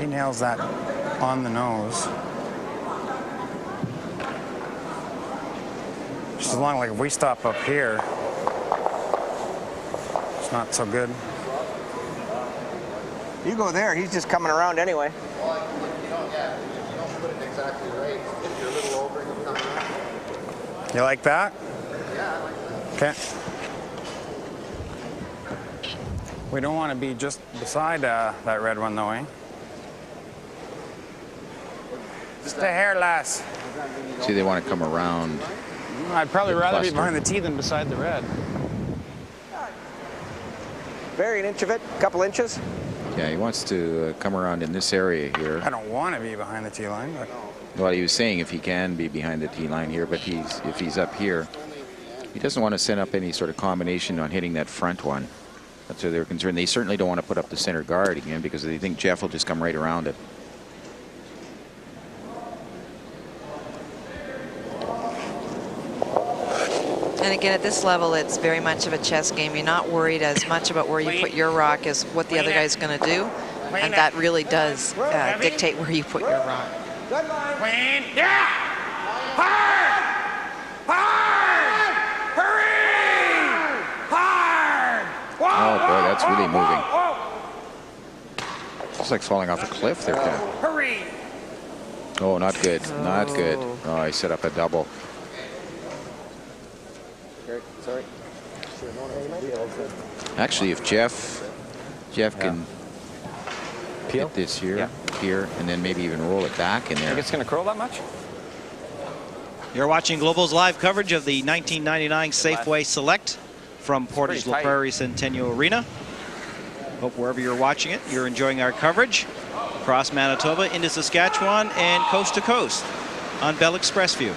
he nails that on the nose. Just as long like if we stop up here, it's not so good. You go there, he's just coming around anyway. Well, you don't put it exactly right. If you're a little over, you come around. You like that? Yeah, I like that. Okay. We don't want to be just beside that red one, though, eh? Just a hair less. See, they want to come around. I'd probably rather be cluster. behind the tee than beside the red. Vary an inch of it, a couple inches. Yeah, he wants to come around in this area here. I don't want to be behind the tee line, but Well, he was saying if he can be behind the tee line here, but if he's up here, he doesn't want to send up any sort of combination on hitting that front one. That's where they're concerned. They certainly don't want to put up the center guard again because they think Jeff will just come right around it. And again, at this level, it's very much of a chess game. You're not worried as much about where you put your rock as what the other guy's going to do. And that really does dictate where you put your rock. Queen, yeah! Hard! Hard! Hurry! Hard! Oh boy, that's really moving. It's like falling off a cliff there, Ken. Hurry! Oh, not good. Not good. Oh, he set up a double. Sorry. Actually, if Jeff can hit this here, here, and then maybe even roll it back in there. Think it's going to curl that much? You're watching Global's live coverage of the 1999 Safeway Select from Portage La Prairie Centennial Arena. Hope wherever you're watching it, you're enjoying our coverage across Manitoba into Saskatchewan and coast to coast on Bell Express View.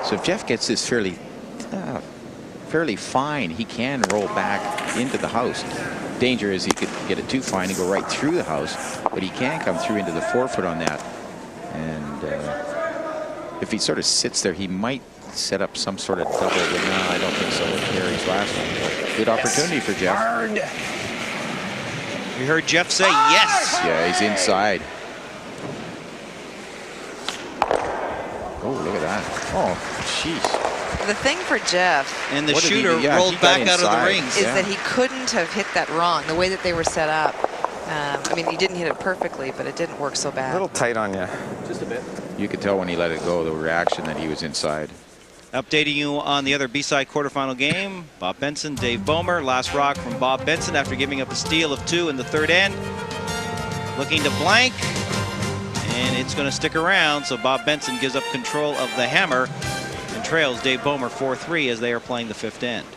So if Jeff gets this fairly fine, he can roll back into the house. Danger is he could get it too fine and go right through the house, but he can come through into the 4-foot on that. And if he sort of sits there, he might set up some sort of double, but no, I don't think so with Harry's last one. But good opportunity for Jeff. Hard! You heard Jeff say yes. Yeah, he's inside. Oh, look at that. Oh, jeez. The thing for Jeff And the What did he shooter do? Yeah, rolled he got back out of the inside. rings. is that he couldn't have hit that wrong, the way that they were set up. I mean, he didn't hit it perfectly, but it didn't work so A bad. little tight on you. Just a bit. You could tell when he let it go, the reaction that he was inside. Updating you on the other B-side quarterfinal game. Bob Benson, Dave Bomer. Last rock from Bob Benson after giving up a steal of 2 in the third end. Looking to blank. And it's going to stick around, so Bob Benson gives up control of the hammer and trails Dave Bomer 4-3 as they are playing the fifth end.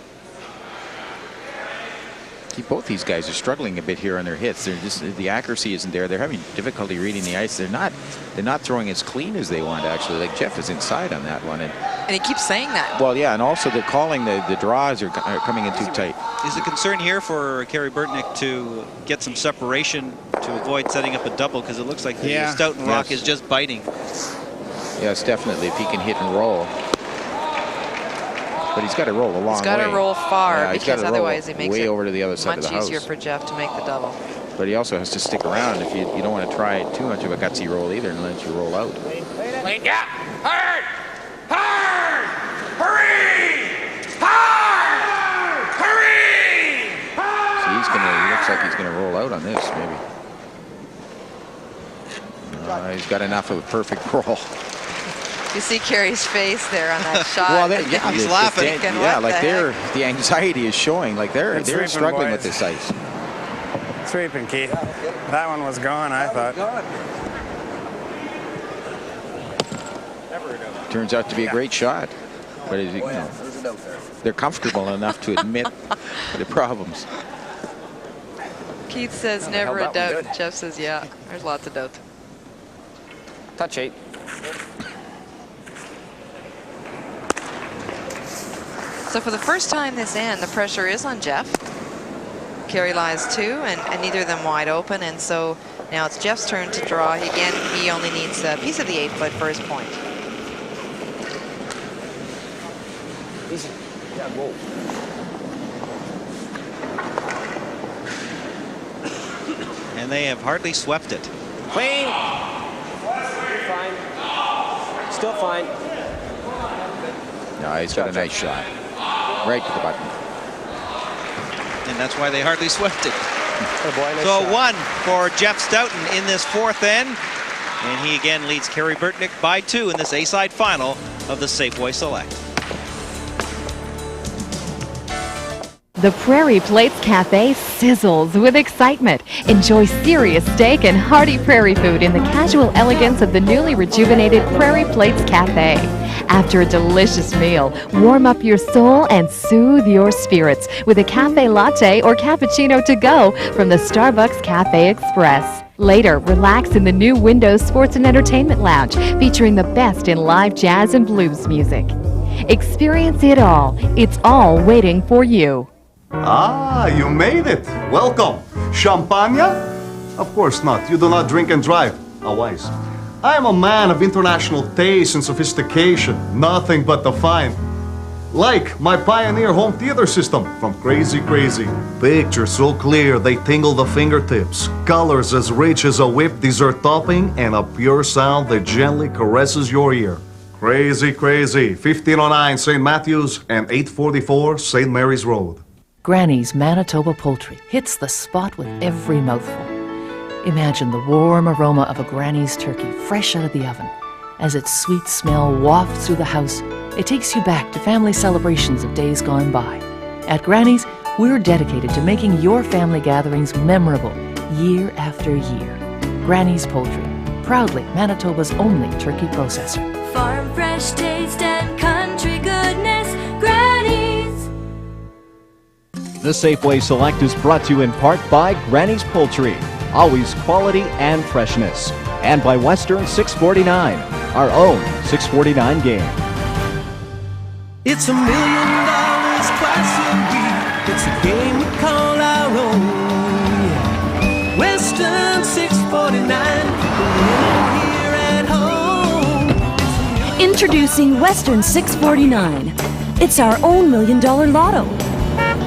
See, both these guys are struggling a bit here on their hits. They're just, the accuracy isn't there. They're having difficulty reading the ice. They're not throwing as clean as they want, actually. Like Jeff is inside on that one. And he keeps saying that. Well, yeah, and also they're calling the draws are coming in too tight. Is a concern here for Kerry Burtnyk to get some separation to avoid setting up a double, because it looks like the Stoughton rock is just biting. Yes, definitely, if he can hit and roll. But he's got to roll a long way. He's got to roll far, Yeah, he's because gotta roll otherwise it makes way it over to the other side of much the house. easier for Jeff to make the double. But he also has to stick around. If you don't want to try too much of a gutsy roll either and let you roll out. Wait, yeah! Hard! Hard! Hurry! Hard! Hurry! So he looks like he's gonna roll out on this, maybe. He's got enough of a perfect roll. You see Kerry's face there on that shot. Well, yeah, he's laughing. Yeah, like the anxiety is showing. Like they're struggling with this ice. Sweeping, Keith. That one was gone, I thought. Turns out to be a great shot. But as you know, they're comfortable enough to admit the problems. Keith says never a doubt. Jeff says yeah. There's lots of doubt. Touch 8. So for the first time this end, the pressure is on Jeff. Kerry lies 2, and neither of them wide open, and so now it's Jeff's turn to draw. He only needs a piece of the 8-foot for his point. Easy. Yeah, whoa. And they have hardly swept it. Clean. Fine. Still fine. No, he's got a nice shot. Right to the button. And that's why they hardly swept it. Oh boy, nice So shot. 1 for Jeff Stoughton in this 4th end. And he again leads Kerry Burtnyk by 2 in this A-side final of the Safeway Select. The Prairie Plates Cafe sizzles with excitement. Enjoy serious steak and hearty prairie food in the casual elegance of the newly rejuvenated Prairie Plates Cafe. After a delicious meal, warm up your soul and soothe your spirits with a cafe latte or cappuccino to go from the Starbucks Cafe Express. Later, relax in the new Windows Sports and Entertainment Lounge, featuring the best in live jazz and blues music. Experience it all. It's all waiting for you. Ah, you made it. Welcome. Champagne? Of course not. You do not drink and drive. How wise. I am a man of international taste and sophistication. Nothing but the fine. Like my Pioneer home theater system from Crazy Crazy. Pictures so clear they tingle the fingertips. Colors as rich as a whipped dessert topping and a pure sound that gently caresses your ear. Crazy Crazy. 1509 St. Matthews and 844 St. Mary's Road. Granny's Manitoba poultry hits the spot with every mouthful. Imagine the warm aroma of a Granny's turkey fresh out of the oven. As its sweet smell wafts through the house, it takes you back to family celebrations of days gone by. At Granny's, we're dedicated to making your family gatherings memorable year after year. Granny's Poultry, proudly Manitoba's only turkey processor. Farm fresh taste and country goodness, Granny's. The Safeway Select is brought to you in part by Granny's Poultry, always quality and freshness, and by Western 649, our own 649 game. It's $1 million twice a week. It's a game we call our own. Yeah. Western 649, here at home. Introducing Western 649. It's our own $1 million lotto.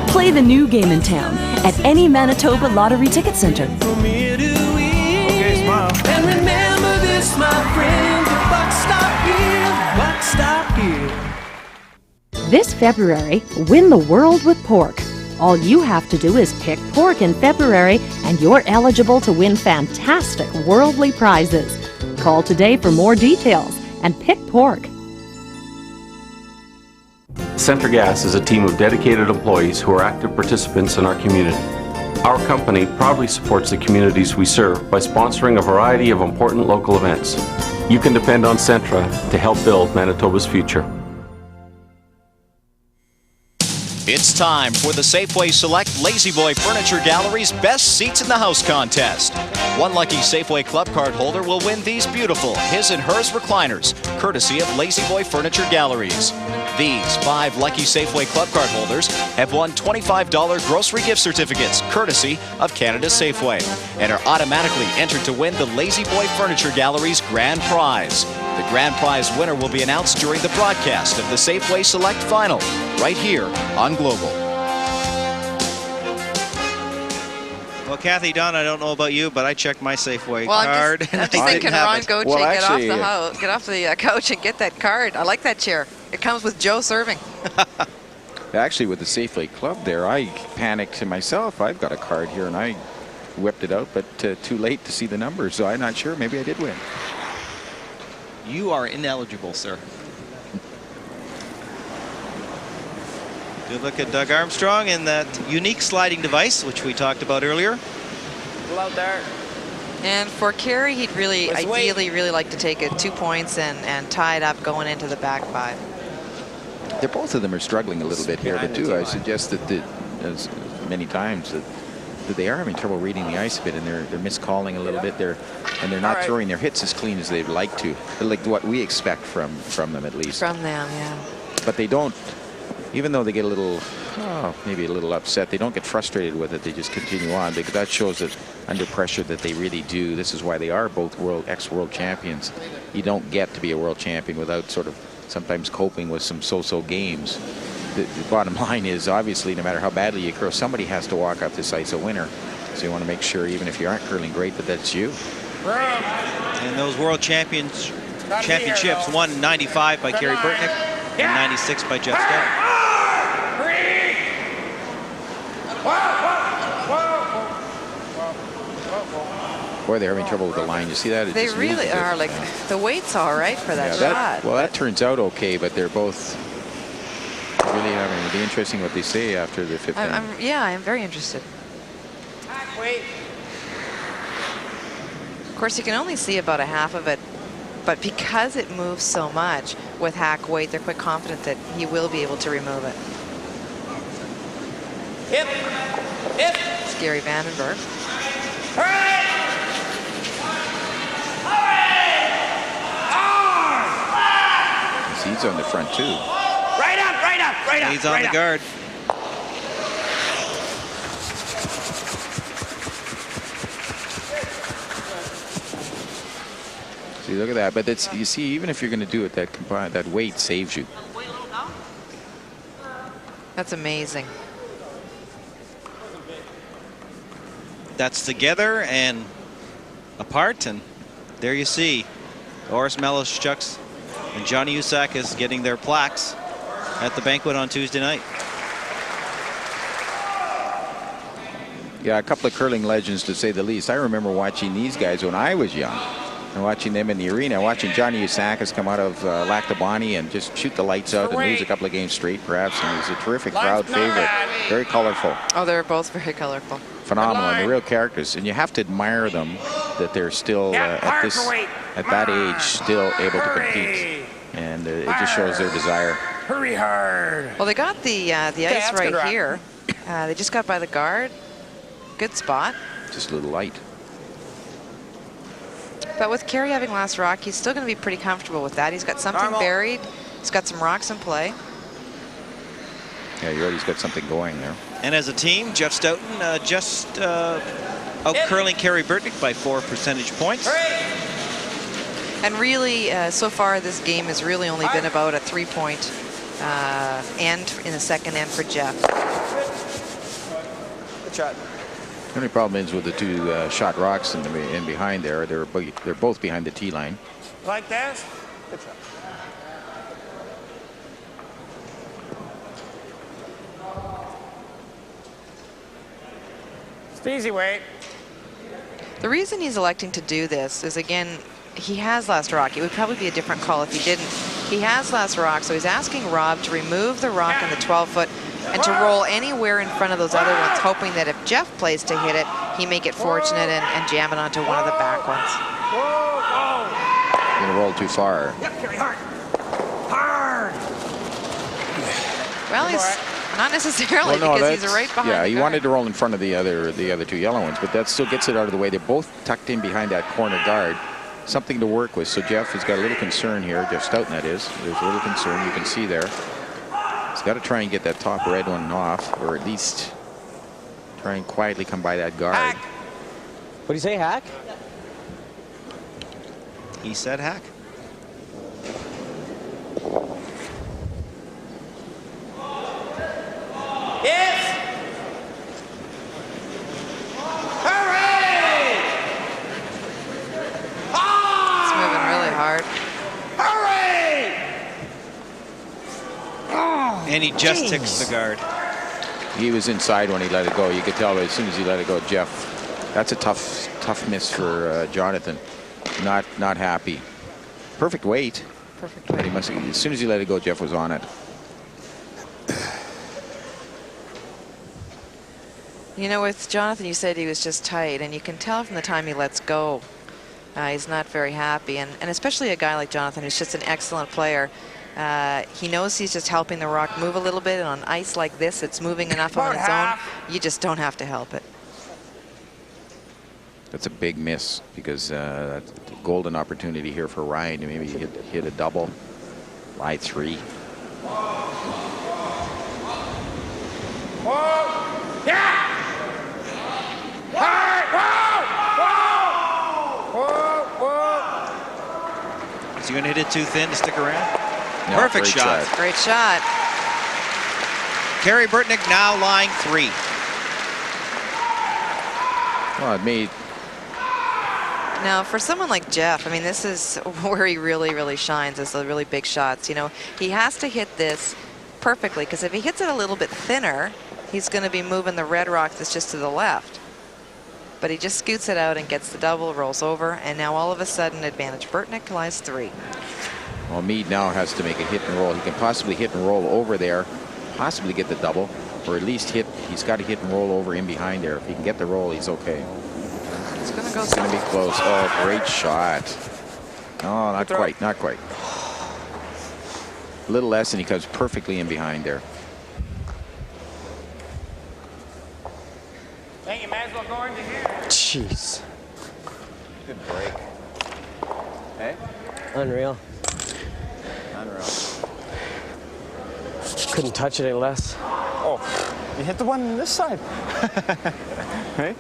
Play the new game in town at any Manitoba Lottery Ticket Center. From ear to ear. Okay, smile. And remember this, my friend, the buck stop here. This February, win the world with pork. All you have to do is pick pork in February and you're eligible to win fantastic worldly prizes. Call today for more details and pick pork. Centra Gas is a team of dedicated employees who are active participants in our community. Our company proudly supports the communities we serve by sponsoring a variety of important local events. You can depend on Centra to help build Manitoba's future. It's time for the Safeway Select Lazy Boy Furniture Gallery's Best Seats in the House contest. One lucky Safeway Club card holder will win these beautiful his and hers recliners, courtesy of Lazy Boy Furniture Galleries. These 5 lucky Safeway Club card holders have won $25 grocery gift certificates, courtesy of Canada Safeway, and are automatically entered to win the Lazy Boy Furniture Gallery's grand prize. The grand prize winner will be announced during the broadcast of the Safeway Select Final, right here on Global. Well, Kathy, Don, I don't know about you, but I checked my Safeway Well, card. I'm just thinking, Ron, go Well, get actually, off the couch and get that card. I like that chair. It comes with Joe serving. Actually, with the Safeway Club there, I panicked to myself. I've got a card here, and I whipped it out, but too late to see the numbers, so I'm not sure. Maybe I did win. You are ineligible, sir. Good look at Doug Armstrong in that unique sliding device, which we talked about earlier. Pull out there. And for Kerry, he'd really, Let's ideally, really like to take it 2 points and tie it up going into the back 5. Both of them are struggling a little bit here, but too, I suggest that as many times that they are having trouble reading the ice a bit, and they're miscalling a little bit. They're not throwing their hits as clean as they'd like to, like what we expect from them at least. From them, yeah. But they don't, even though they get a little, maybe a little upset, they don't get frustrated with it. They just continue on. That shows that under pressure that they really do. This is why they are both ex-world champions. You don't get to be a world champion without sort of sometimes coping with some so-so games. The bottom line is, obviously, no matter how badly you curl, somebody has to walk off this ice a winner. So you want to make sure, even if you aren't curling great, that that's you. And those world championships won in 95 by Kerry Burtnyk and 96 by Jeff Stoughton. Boy, they're having trouble with the line. You see that? It They just really loses it. are. Like, the weight's all right for that Yeah, shot. well, that turns out okay, but they're both really having. It'll be interesting what they say after the 15th. I'm very interested. Wait. Of course, you can only see about a half of it, but because it moves so much with hack weight, they're quite confident that he will be able to remove it. Hip. Hip. It's Gary Vandenberg. He's on the front too. Right up, right up, right up. He's on the guard. See, look at that. But that's, you see, even if you're going to do it, that weight saves you. That's amazing. That's together and apart, and there you see Oris Malishchuk and Johnny Usakis getting their plaques at the banquet on Tuesday night. Yeah, a couple of curling legends, to say the least. I remember watching these guys when I was young and watching them in the arena, watching Johnny Usakis come out of Lactabani and just shoot the lights out and lose a couple of games straight, perhaps. And he's a terrific crowd favorite. Very colorful. Oh, they're both very colorful. Phenomenal. And they're real characters. And you have to admire them that they're still at that age still able to compete. And it just shows their desire. Hurry hard. Well, they got the ice right here. They just got by the guard. Good spot. Just a little light. But with Kerry having last rock, he's still going to be pretty comfortable with that. He's got something buried. He's got some rocks in play. Yeah, you already got something going there. And as a team, Jeff Stoughton just out-curling Kerry Burtnyk by 4 percentage points. And really, so far, this game has really only been about a 3-point end in the second end for Jeff. Good shot. The only problem is with the two shot rocks in behind there. They're both behind the tee line. Like that? Good shot. It's easy weight. The reason he's electing to do this is, again, he has last rock. It would probably be a different call if he didn't. He has last rock, so he's asking Rob to remove the rock in the 12-foot and to roll anywhere in front of those other ones, hoping that if Jeff plays to hit it, he may get fortunate and jam it onto one of the back ones. You're gonna roll too far. Yep, Kerry, hard. Hard. Well, he's not necessarily, because he's right behind. Yeah, the he guard. wanted to roll in front of the other two yellow ones, but that still gets it out of the way. They're both tucked in behind that corner guard. Something to work with. So Jeff has got a little concern here. Jeff Stoughton, that is. There's a little concern you can see there. He's got to try and get that top red one off, or at least try and quietly come by that guard. Hack. What do you say, hack? He said hack. Yes. Hurry! It's moving really hard. Hurry! And he just ticks the guard. He was inside when he let it go. You could tell as soon as he let it go, Jeff. That's a tough miss for Jonathan. Not happy. Perfect weight. Perfect But he must. As soon as he let it go, Jeff was on it. You know, with Jonathan, you said he was just tight, and you can tell from the time he lets go, he's not very happy. And especially a guy like Jonathan, who's just an excellent player. He knows he's just helping the rock move a little bit, and on ice like this, it's moving enough on its own. You just don't have to help it. That's a big miss, because that's a golden opportunity here for Ryan to maybe hit a double. Lie 3. Whoa! Yeah! Hard! Whoa! Whoa! Whoa! Is he going to hit it too thin to stick around? No, Perfect great shot. Great shot. Kerry Burtnyk now lying 3. Well, it made. Now, for someone like Jeff, I mean, this is where he really, really shines, is the really big shots. You know, he has to hit this perfectly, because if he hits it a little bit thinner, he's going to be moving the red rock that's just to the left. But he just scoots it out and gets the double, rolls over, and now all of a sudden, advantage Burtnyk lies 3. Well, Meade now has to make a hit and roll. He can possibly hit and roll over there, possibly get the double, or at least hit. He's got to hit and roll over in behind there. If he can get the roll, he's okay. It's going to go. It's going to be close. Oh, great shot. Oh, not quite, not quite. A little less, and he comes perfectly in behind there. Hey, you might as well go into here. Jeez. Good break. Hey? Unreal. Unreal. Couldn't touch it any less. Oh, you hit the one on this side. Hey?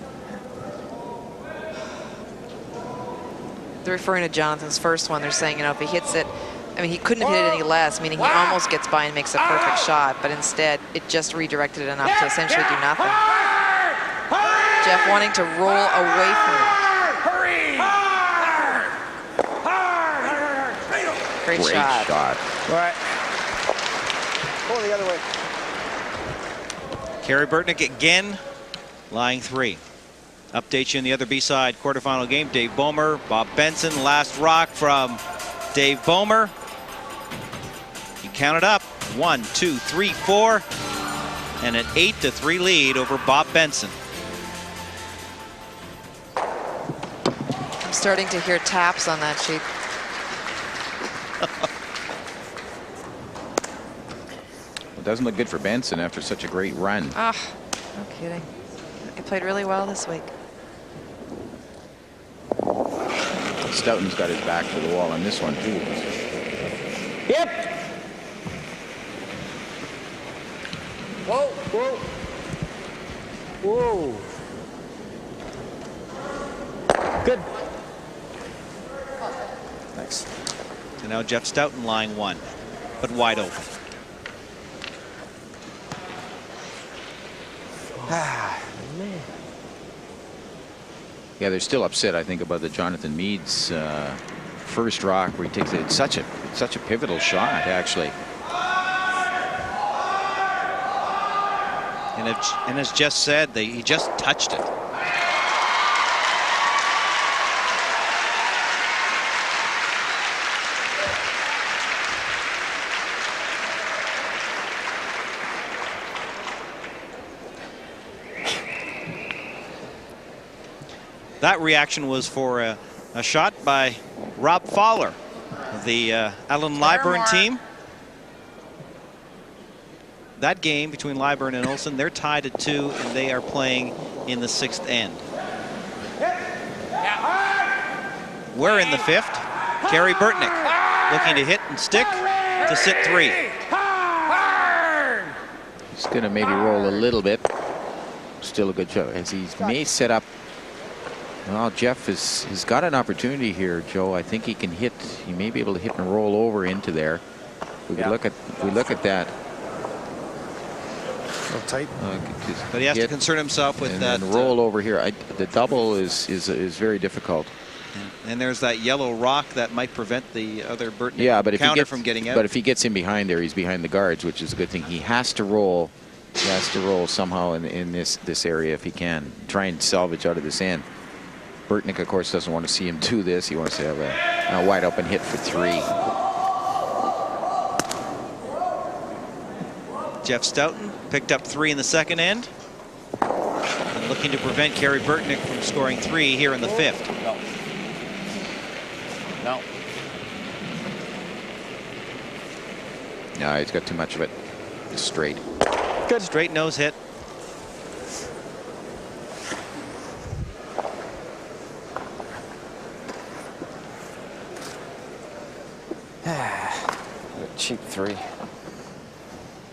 They're referring to Jonathan's first one. They're saying, you know, if he hits it, I mean, he couldn't have hit it any less, meaning he almost gets by and makes a perfect shot, but instead it just redirected it enough to essentially do nothing. Jeff wanting to roll away from it. Great shot. Right. Go the other way. Kerry Burtnyk again, lying 3. Update you in the other B-side quarterfinal game. Dave Bomer, Bob Benson, last rock from Dave Bomer. He counted up 1, 2, 3, 4, and an 8-3 lead over Bob Benson. I'm starting to hear taps on that sheet. It doesn't look good for Benson after such a great run. Ah, no kidding. He played really well this week. Stoughton's got his back to the wall on this one, too. Yep. Whoa, whoa. Whoa. Good. Thanks. So now Jeff Stoughton lying 1, but wide open. Ah, man. Yeah, they're still upset, I think, about the Jonathan Meade's first rock where he takes it. It's such a pivotal shot, actually. And as Jeff said, he just touched it. That reaction was for a shot by Rob Fowler of the Alan Lyburn team. That game between Lyburn and Olsen, they're tied at 2, and they are playing in the 6th end. We're in the 5th. Kerry Burtnyk looking to hit and stick to sit 3. He's going to maybe roll a little bit. Still a good shot. As he may set up. Well, Jeff has got an opportunity here, Joe. I think he can hit. He may be able to hit and roll over into there. We could look at that. A little tight. But he has to concern himself with that. And roll over here. The double is very difficult. And there's that yellow rock that might prevent the other Burtnyk counter from getting out. But if he gets in behind there, he's behind the guards, which is a good thing. He has to roll. He has to roll somehow in this area if he can. Try and salvage out of this end. Burtnyk, of course, doesn't want to see him do this. He wants to have a wide open hit for 3. Jeff Stoughton picked up 3 in the 2nd end. And looking to prevent Kerry Burtnyk from scoring 3 here in the 5th. No. No, he's got too much of it. Just straight. Good. Straight nose hit. A cheap 3.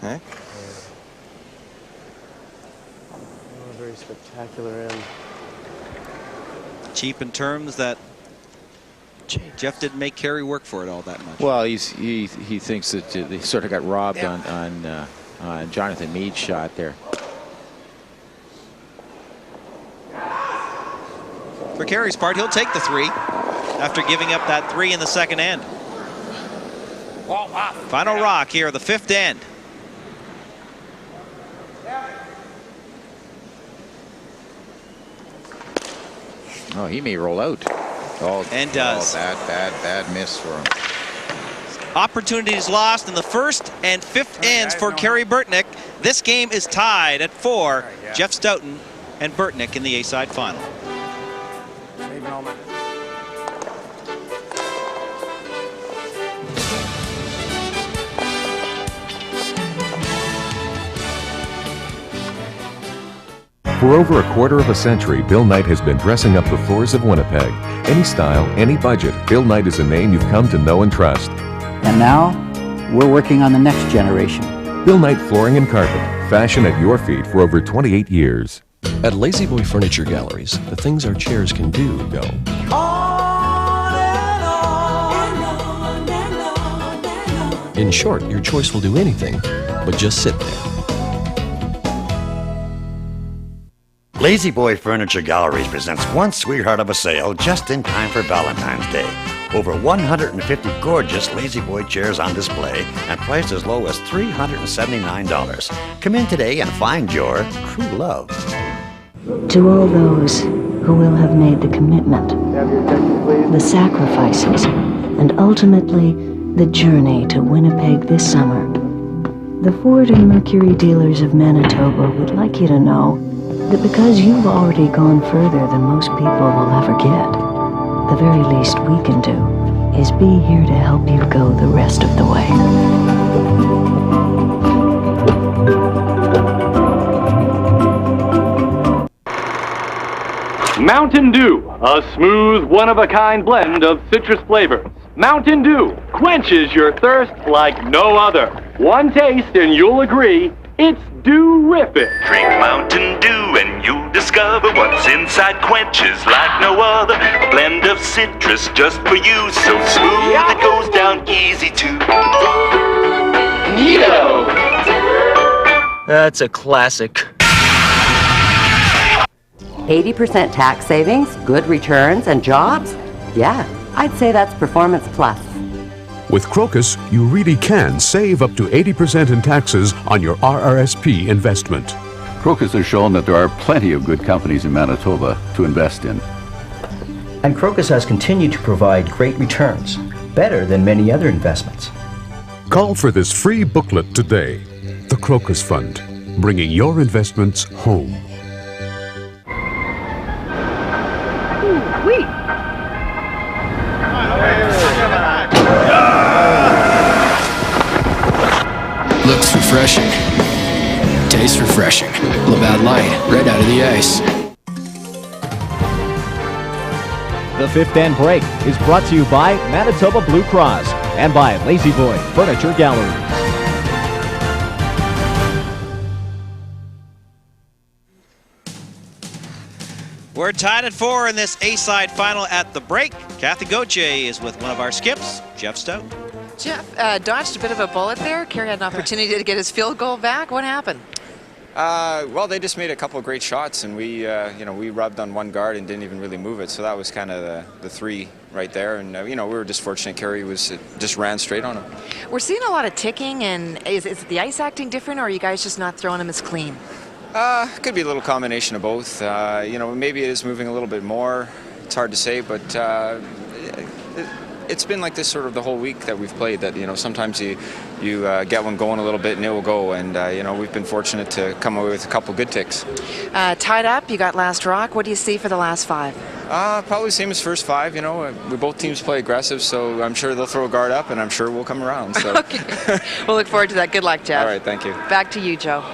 Hey? Oh, very spectacular end. Cheap in terms that Jeff didn't make Kerry work for it all that much. Well, he thinks that they sort of got robbed on Jonathan Meade's shot there. for Kerry's part, he'll take the 3 after giving up that 3 in the second end. Final rock here, the 5th end. Oh, he may roll out. Oh, and does. Bad miss for him. Opportunities lost in the 1st and 5th ends for Kerry Burtnyk. This game is tied at 4. Jeff Stoughton and Burtnyk in the A-side final. For over a quarter of a century, Bill Knight has been dressing up the floors of Winnipeg. Any style, any budget, Bill Knight is a name you've come to know and trust. And now, we're working on the next generation. Bill Knight Flooring and Carpet, fashion at your feet for over 28 years. At Lazy Boy Furniture Galleries, the things our chairs can do go. In short, your choice will do anything, but just sit there. Lazy Boy Furniture Galleries presents one sweetheart of a sale just in time for Valentine's Day. Over 150 gorgeous Lazy Boy chairs on display and priced as low as $379. Come in today and find your true love. To all those who will have made the commitment, the sacrifices, and ultimately the journey to Winnipeg this summer, the Ford and Mercury dealers of Manitoba would like you to know that because you've already gone further than most people will ever get, the very least we can do is be here to help you go the rest of the way. Mountain Dew, a smooth, one-of-a-kind blend of citrus flavors. Mountain Dew quenches your thirst like no other. One taste and you'll agree, it's dew-rific. Drink Mountain Dew and you'll discover what's inside quenches like no other. A blend of citrus just for you, so smooth it goes down easy too. Neato! That's a classic. 80% tax savings, good returns, and jobs? Yeah, I'd say that's Performance Plus. With Crocus, you really can save up to 80% in taxes on your RRSP investment. Crocus has shown that there are plenty of good companies in Manitoba to invest in. And Crocus has continued to provide great returns, better than many other investments. Call for this free booklet today. The Crocus Fund, bringing your investments home. Wait. Looks refreshing. Tastes refreshing. Labatt Light, right out of the ice. The 5th end break is brought to you by Manitoba Blue Cross and by Lazy Boy Furniture Galleries. We're tied at 4 in this A-side final at the break. Kathy Gauthier is with one of our skips, Jeff Stoughton. Jeff dodged a bit of a bullet there. Kerry had an opportunity to get his field goal back. What happened? Well, they just made a couple of great shots, and we rubbed on one guard and didn't even really move it. So that was kind of the 3 right there. And we were just fortunate. Kerry just ran straight on him. We're seeing a lot of ticking, and is the ice acting different, or are you guys just not throwing him as clean? Could be a little combination of both. Maybe it is moving a little bit more. It's hard to say, but it's been like this sort of the whole week that we've played. That sometimes you get one going a little bit and it will go. And we've been fortunate to come away with a couple good ticks. Tied up, you got last rock. What do you see for the last 5? Probably same as first 5. We both teams play aggressive, so I'm sure they'll throw a guard up, and I'm sure we'll come around. So. Okay. We'll look forward to that. Good luck, Jeff. All right, thank you. Back to you, Joe.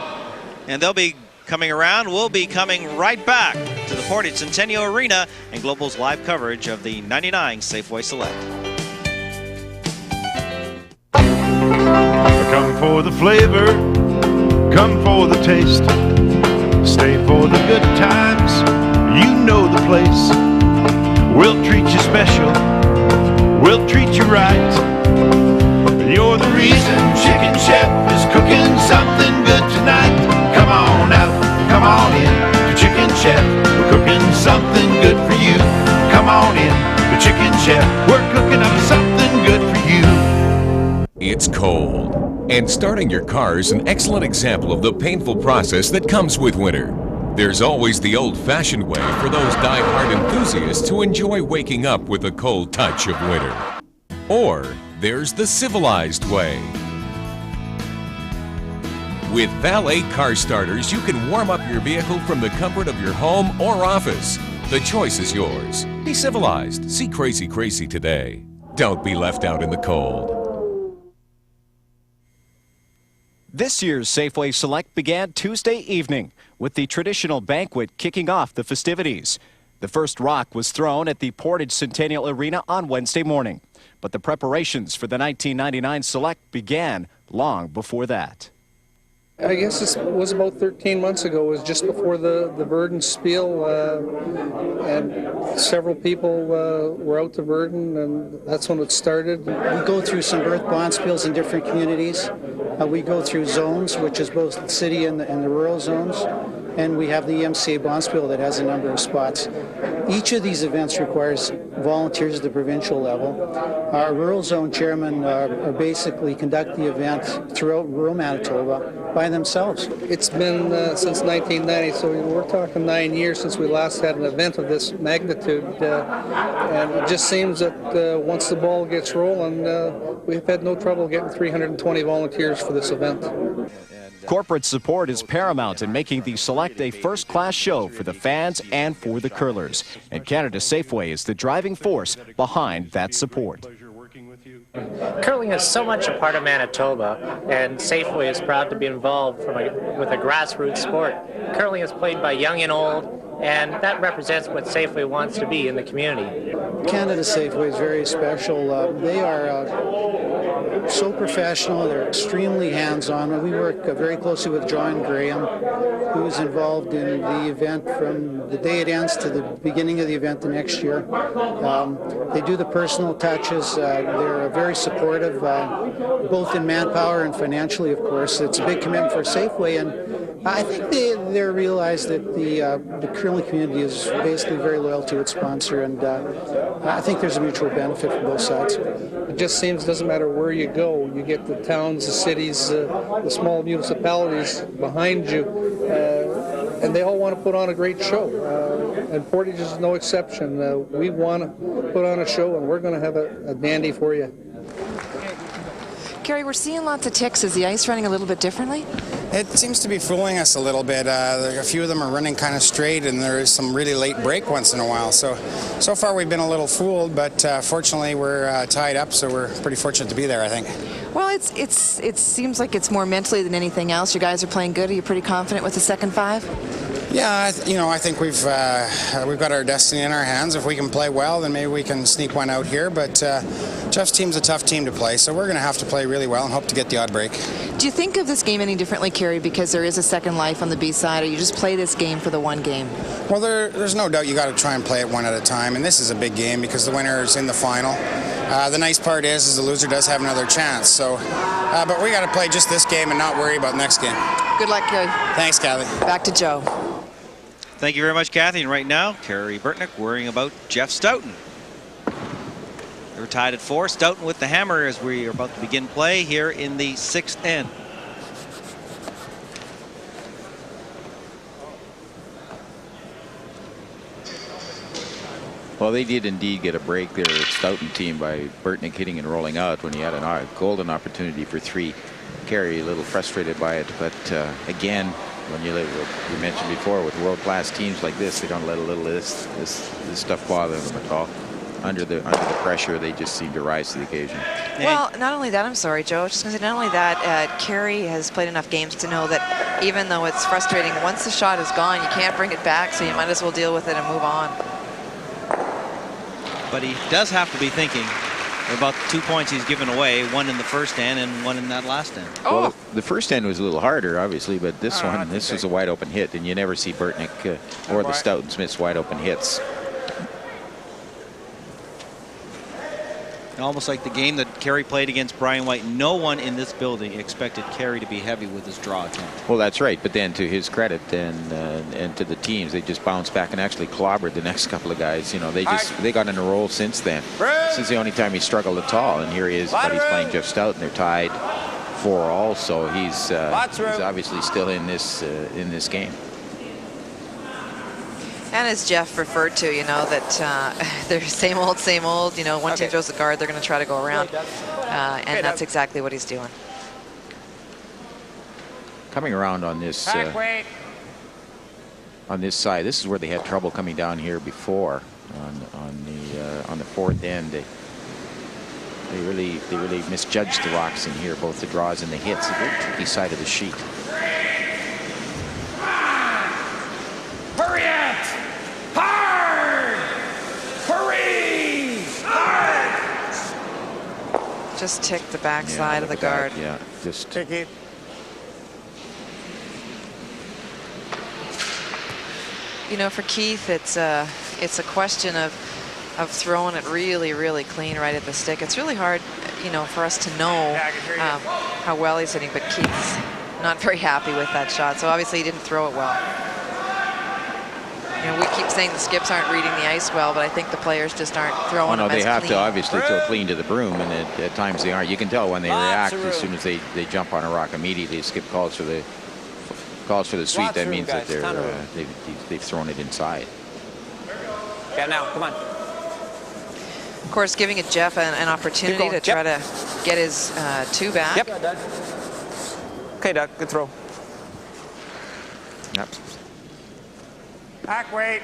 And they'll be coming around. We'll be coming right back to the Portage Centennial Arena and Global's live coverage of the 99 Safeway Select. Come for the flavor, come for the taste, stay for the good times, you know the place. We'll treat you special, we'll treat you right. You're the reason Chicken Chef is cooking something good tonight. Come on out, come on in to Chicken Chef, we're cooking something good for you. The chicken chef, we're cooking up something good for you. It's cold, and starting your car is an excellent example of the painful process that comes with winter. There's always the old-fashioned way for those die-hard enthusiasts to enjoy waking up with the cold touch of winter. Or there's the civilized way. With valet car starters, you can warm up your vehicle from the comfort of your home or office. The choice is yours. Be civilized. See Crazy Crazy today. Don't be left out in the cold. This year's Safeway Select began Tuesday evening with the traditional banquet kicking off the festivities. The first rock was thrown at the Portage Centennial Arena on Wednesday morning, but the preparations for the 1999 Select began long before that. I guess this was about 13 months ago. It was just before the Verdun Spiel, and several people were out to Verdun, and that's when it started. We go through some birth bond spiels in different communities. We go through zones, which is both the city and the rural zones, and we have the EMCA bond spiel that has a number of spots. Each of these events requires volunteers at the provincial level. Our rural zone chairmen basically conduct the event throughout rural Manitoba by themselves. It's been since 1990, so we're talking 9 years since we last had an event of this magnitude. And it just seems that once the ball gets rolling, we've had no trouble getting 320 volunteers for this event. Corporate support is paramount in making the Select a first-class show for the fans and for the curlers. And Canada Safeway is the driving force behind that support. Curling is so much a part of Manitoba, and Safeway is proud to be involved with a grassroots sport. Curling is played by young and old, and that represents what Safeway wants to be in the community. Canada Safeway is very special. They are so professional. They're extremely hands-on. We work very closely with John Graham, who is involved in the event from the day it ends to the beginning of the event the next year. They do the personal touches. They're very supportive, both in manpower and financially, of course. It's a big commitment for Safeway, and I think they realize that the curling community is basically very loyal to its sponsor, and I think there's a mutual benefit for both sides. It just seems it doesn't matter where you go, you get the towns, the cities, the small municipalities behind you, and they all want to put on a great show. And Portage is no exception. We want to put on a show, and we're going to have a dandy for you. Kerry, we're seeing lots of ticks. Is the ice running a little bit differently? It seems to be fooling us a little bit. A few of them are running kind of straight, and there is some really late break once in a while. So far we've been a little fooled, but fortunately we're tied up, so we're pretty fortunate to be there, I think. Well, it seems like it's more mentally than anything else. You guys are playing good. Are you pretty confident with the second five? Yeah, I think we've got our destiny in our hands. If we can play well, then maybe we can sneak one out here. But Jeff's team's a tough team to play, so we're going to have to play really well and hope to get the odd break. Do you think of this game any differently, Kerry, because there is a second life on the B side, or you just play this game for the one game? Well, there's no doubt you got to try and play it one at a time, and this is a big game because the winner is in the final. The nice part is the loser does have another chance. So, but we got to play just this game and not worry about next game. Good luck, Kerry. Thanks, Kathy. Back to Joe. Thank you very much, Kathy. And right now, Kerry Burtnyk worrying about Jeff Stoughton. They're tied at 4. Stoughton with the hammer as we are about to begin play here in the 6th end. Well, they did indeed get a break there at Stoughton team by Burtnyk hitting and rolling out when he had a golden opportunity for 3. Kerry a little frustrated by it, but again, when you mentioned before, with world-class teams like this, they don't let a little of this stuff bother them at all. Under the pressure, they just seem to rise to the occasion. Well, not only that, I'm sorry, Joe. I was just going to say, not only that, Kerry has played enough games to know that even though it's frustrating, once the shot is gone, you can't bring it back, so you might as well deal with it and move on. But he does have to be thinking about the 2 points he's given away, one in the first end and one in that last end. Oh. Well, the first end was a little harder, obviously, but this was a wide open hit, and you never see Burtnyk or the Stoughton Smiths wide open hits. almost like the game that Kerry played against Brian White. No one in this building expected Kerry to be heavy with his draw attempt. Well, that's right. But then to his credit, and to the teams, they just bounced back and actually clobbered the next couple of guys. You know, they got in a roll since then. This is the only time he struggled at all. And here he is, but he's playing Jeff Stoughton. They're tied 4-all, so he's obviously still in this game. And as Jeff referred to, you know, that they're same old, you know, once he throws the guard, they're going to try to go around. And that's exactly what he's doing. Coming around on this side, this is where they had trouble coming down here before on the fourth end. They really misjudged the rocks in here, both the draws and the hits. A very tricky side of the sheet. Hurry it! Hard! Hurry! Hard! Just tick the backside of the guard. Yeah, just tick it. You know, for Keith, it's a question of throwing it really, really clean right at the stick. It's really hard, you know, for us to know how well he's hitting, but Keith's not very happy with that shot. So obviously he didn't throw it well. You know, we keep saying the skips aren't reading the ice well, but I think the players just aren't throwing them as they have clean. to obviously throw clean to the broom, and at times they aren't. You can tell when they react as soon as they jump on a rock immediately. Skip calls for the sweep. That means that they've thrown it inside. Yeah, now, come on. Of course, giving it Jeff an opportunity to try to get his two back. Yep. Okay, Doug, good throw. Yep. Back weight.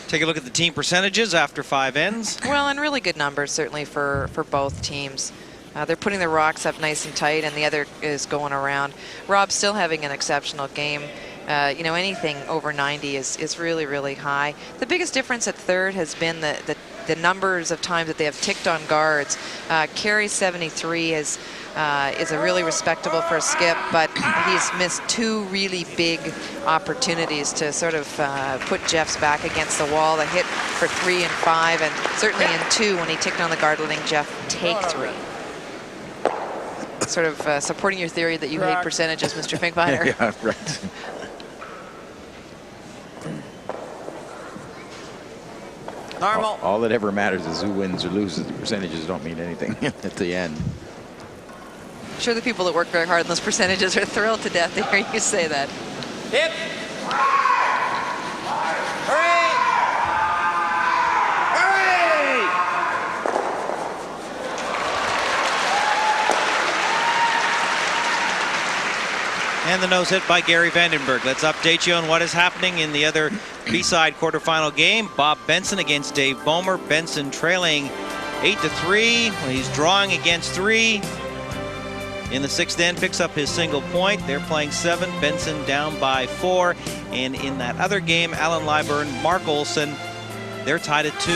Take a look at the team percentages after 5 ends. Well, and really good numbers, certainly, for both teams. They're putting the rocks up nice and tight, and the other is going around. Rob's still having an exceptional game. You know, anything over 90 is really, really high. The biggest difference at third has been the numbers of times that they have ticked on guards. Kerry 73 is a really respectable for a skip, but he's missed 2 really big opportunities to sort of put Jeff's back against the wall. A hit for 3 and 5, and certainly in 2 when he ticked on the guard, letting Jeff take 3. Sort of supporting your theory that you hate percentages, Mr. Finkbeiner. Yeah, right. Normal. All that ever matters is who wins or loses. The percentages don't mean anything at the end. I'm sure the people that work very hard on those percentages are thrilled to death to hear you say that. Hip. Hurry! Hurry! And the nose hit by Gary Vandenberg. Let's update you on what is happening in the other B-side quarterfinal game. Bob Benson against Dave Bomer. Benson trailing 8-3. Well, he's drawing against 3. In the 6th end, picks up his single point. They're playing 7. Benson down by 4. And in that other game, Alan Lyburn, Mark Olson, they're tied at 2.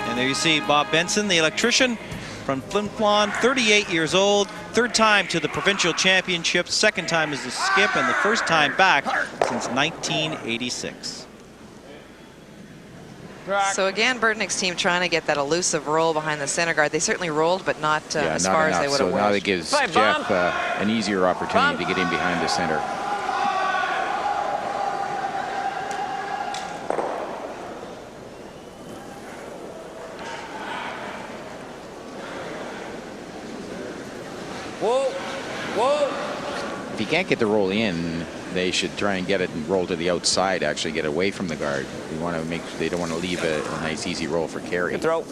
And there you see Bob Benson, the electrician from Flin Flon, 38 years old. 3rd time to the Provincial Championships, 2nd time as the skip, and the 1st time back since 1986. So again, Burtnyk's team trying to get that elusive roll behind the center guard. They certainly rolled, but not as far as they would have wished. So now that gives Jeff an easier opportunity to get in behind the center. Whoa, whoa. If you can't get the roll in, they should try and get it and roll to the outside, actually get away from the guard. They don't want to leave a nice easy roll for Kerry. Good throw.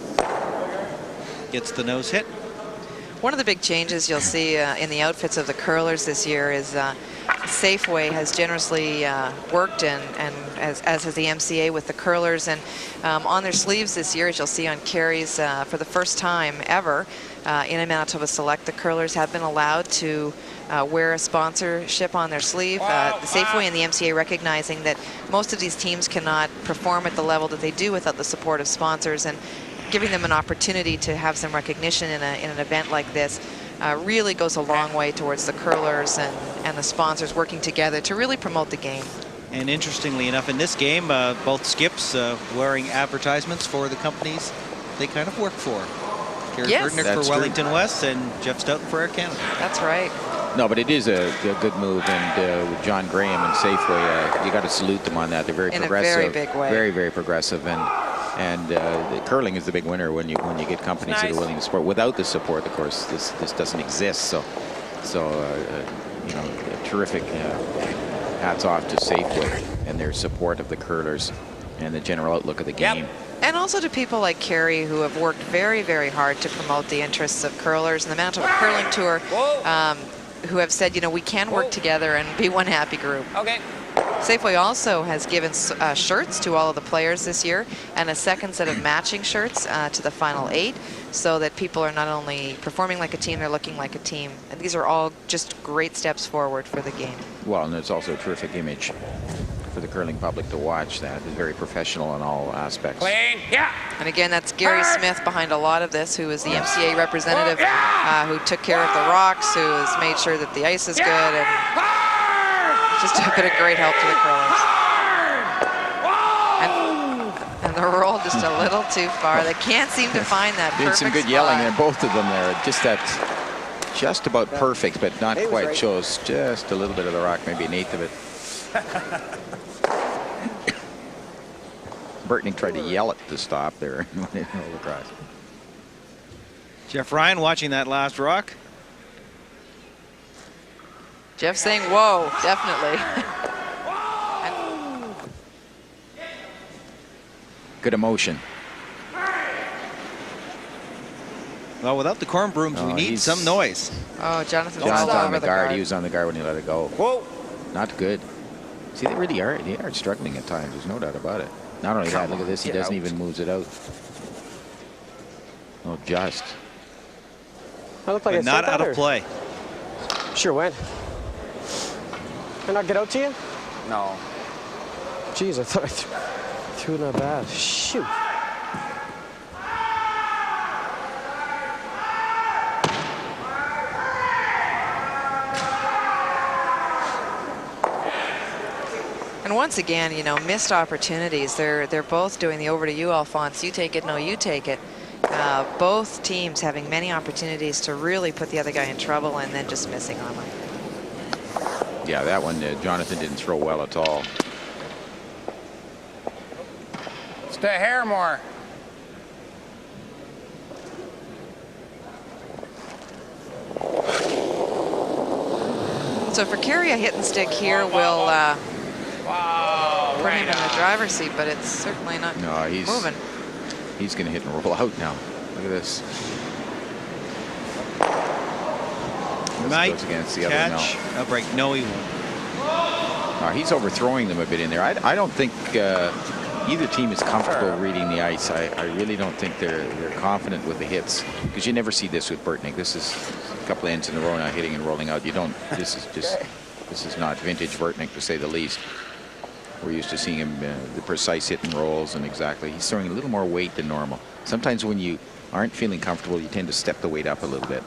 Gets the nose hit. One of the big changes you'll see in the outfits of the curlers this year is Safeway has generously worked and as has the MCA with the curlers, and on their sleeves this year, as you'll see on Kerry's for the first time ever in a Manitoba Select, the curlers have been allowed to wear a sponsorship on their sleeve. The Safeway and the MCA recognizing that most of these teams cannot perform at the level that they do without the support of sponsors, and giving them an opportunity to have some recognition in an event like this really goes a long way towards the curlers and the sponsors working together to really promote the game. And interestingly enough, in this game, both skips wearing advertisements for the companies they kind of work for. Kerry Yes. Burtnyk That's for true. Wellington West and Jeff Stoughton for Air Canada. That's right. No, but it is a good move, and with John Graham and Safeway, you got to salute them on that. They're very In a progressive, very big way. very progressive, and the curling is the big winner when you get companies that are willing to support. Without the support, of course, this doesn't exist. So you know, terrific. Hats off to Safeway and their support of the curlers and the general outlook of the game. And also to people like Kerry who have worked very, very hard to promote the interests of curlers and the Manitoba Curling Tour, who have said, you know, we can work together and be one happy group. Okay. Safeway also has given shirts to all of the players this year and a second set of matching shirts to the final 8, so that people are not only performing like a team, they're looking like a team. And these are all just great steps forward for the game. Well, and it's also a terrific image for the curling public to watch. That is very professional in all aspects. Clean. Yeah. And again, that's Gary Smith behind a lot of this, who is the MCA representative, who took care of the rocks, who has made sure that the ice is good, and just a bit of great help to the curlers. And the roll just a little too far. They can't seem to find that Did perfect some good spot. yelling there, both of them there. Just about perfect, but not quite. right. Shows just a little bit of the rock, maybe an eighth of it. Burtnyk tried to yell it to stop there when it rolled across. Jeff Ryan watching that last rock. Jeff saying, whoa, definitely. Good emotion. Well, without the corn brooms, we need some noise. Oh, Jonathan's John's all on over the the guard. guard. He was on the guard when he let it go. Whoa. Not good. See, they really are. They are struggling at times. There's no doubt about it. Not only that, look at this. He doesn't even moves it out. Oh, just. I look like But not out of play. Sure went. Did I not get out to you? No. Jeez, I thought I threw it not bad. Shoot. And once again, you know, missed opportunities. They're both doing the over to you, Alphonse. You take it, no, you take it. Both teams having many opportunities to really put the other guy in trouble and then just missing on them. Yeah, that one, Jonathan didn't throw well at all. Stay here more. So for Kerry, a hit and stick here will put him in the driver's seat, but it's certainly not moving. He's going to hit and roll out now. Look at this. Might goes against the other catch a break. No, he won't. He's overthrowing them a bit in there. I don't think either team is comfortable reading the ice. I really don't think they're confident with the hits, because you never see this with Burtnyk. This is a couple of ends in a row now, hitting and rolling out. You don't. This is not vintage Burtnyk, to say the least. We're used to seeing him the precise hit and rolls, and exactly. He's throwing a little more weight than normal. Sometimes when you aren't feeling comfortable, you tend to step the weight up a little bit.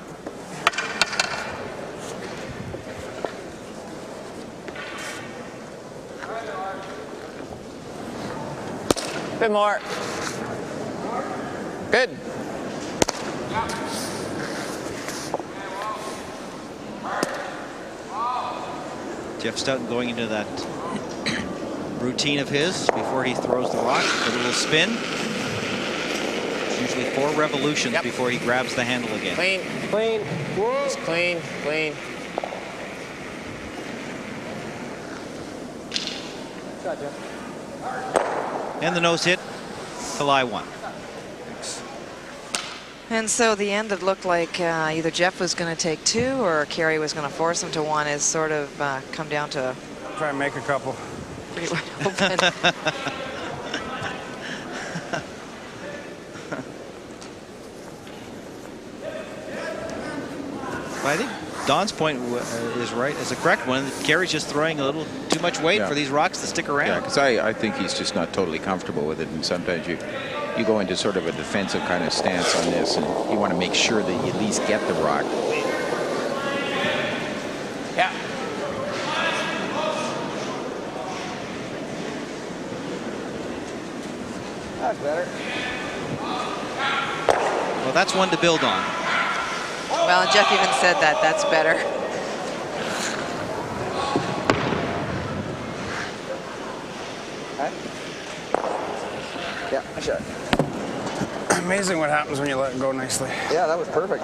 Bit more. Good. Jeff Stoughton going into that routine of his before he throws the rock. A little spin. Usually 4 revolutions before he grabs the handle again. Clean, clean. Just clean, clean. And the nose hit to lie 1. And so the end, it looked like either Jeff was going to take 2 or Kerry was going to force him to 1, is sort of come down to Try and make a couple. pretty wide open. I think Don's point is right, is a correct one. Kerry's just throwing a little too much weight for these rocks to stick around. Yeah, because I think he's just not totally comfortable with it, and sometimes you go into sort of a defensive kind of stance on this, and you want to make sure that you at least get the rock. Yeah. That's better. Well, that's one to build on. Well, and Jeff even said that. That's better. Yeah, shot. Amazing what happens when you let it go nicely. Yeah, that was perfect.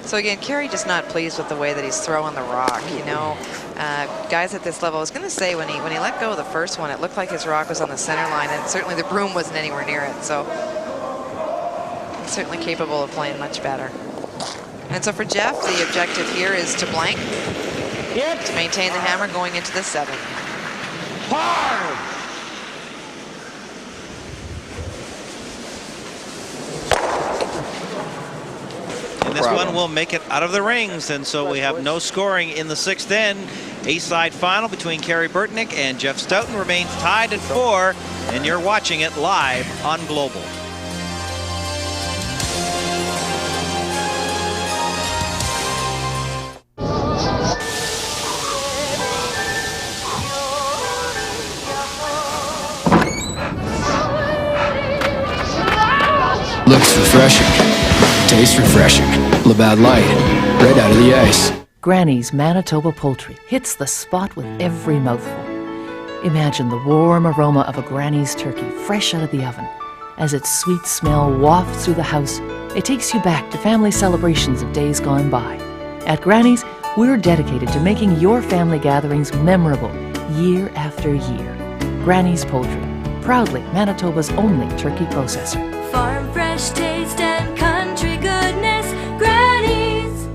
So again, Carey just not pleased with the way that he's throwing the rock. You know, guys at this level, I was going to say when he let go of the first one, it looked like his rock was on the center line, and certainly the broom wasn't anywhere near it. So he's certainly capable of playing much better. And so for Jeff, the objective here is to blank, to maintain the hammer going into the 7th. Hard! And this one will make it out of the rings, and so we have no scoring in the 6th end. A-side final between Kerry Burtnyk and Jeff Stoughton remains tied at 4, and you're watching it live on Global. Looks refreshing. Tastes refreshing. Labatt Light. Right out of the ice. Granny's Manitoba poultry hits the spot with every mouthful. Imagine the warm aroma of a Granny's turkey fresh out of the oven. As its sweet smell wafts through the house, it takes you back to family celebrations of days gone by. At Granny's, we're dedicated to making your family gatherings memorable year after year. Granny's Poultry, proudly Manitoba's only turkey processor. Farm fresh taste and country goodness, Granny's.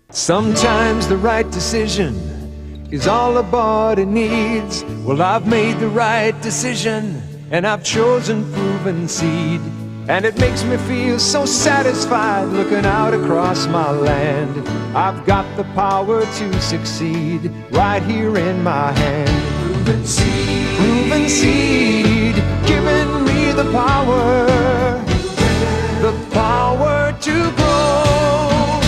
Sometimes the right decision is all a body needs. Well, I've made the right decision, and I've chosen proven seed. And it makes me feel so satisfied looking out across my land. I've got the power to succeed right here in my hand. Proven seed, giving me the power to grow.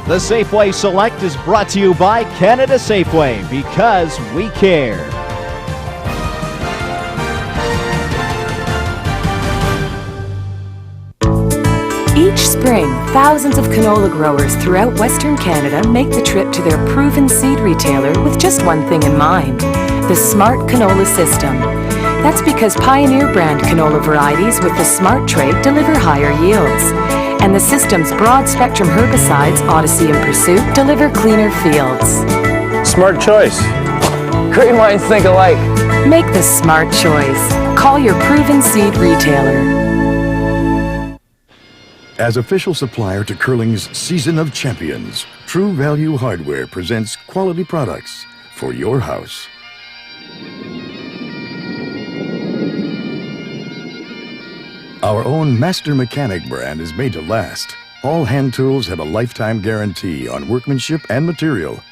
The Safeway Select is brought to you by Canada Safeway, because we care. Each spring, thousands of canola growers throughout Western Canada make the trip to their proven seed retailer with just one thing in mind: the Smart Canola System. That's because Pioneer brand canola varieties with the Smart trait deliver higher yields. And the system's broad-spectrum herbicides, Odyssey and Pursuit, deliver cleaner fields. Smart choice. Great minds think alike. Make the smart choice. Call your proven seed retailer. As official supplier to curling's Season of Champions, True Value Hardware presents quality products for your house. Our own Master Mechanic brand is made to last. All hand tools have a lifetime guarantee on workmanship and material.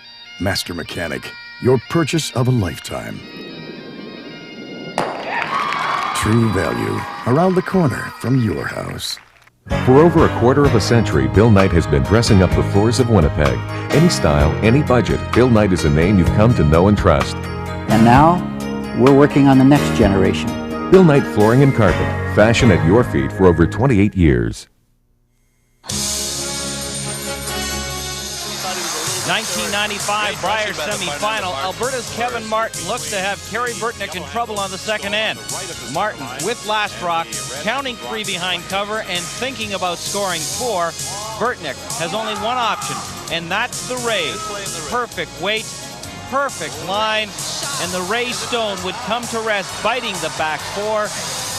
Master Mechanic, your purchase of a lifetime. True Value, around the corner from your house. For over a quarter of a century, Bill Knight has been dressing up the floors of Winnipeg. Any style, any budget, Bill Knight is a name you've come to know and trust. And now, we're working on the next generation. Bill Knight Flooring and Carpet, fashion at your feet for over 28 years. 1995 Brier semifinal. Alberta's Kevin Martin looks to have Kerry Burtnyk in trouble on the 2nd end. Martin with last rock, counting 3 behind cover and thinking about scoring 4. Burtnyk has only one option, and that's the raise. Perfect weight, perfect line, and the raised stone would come to rest, biting the back 4.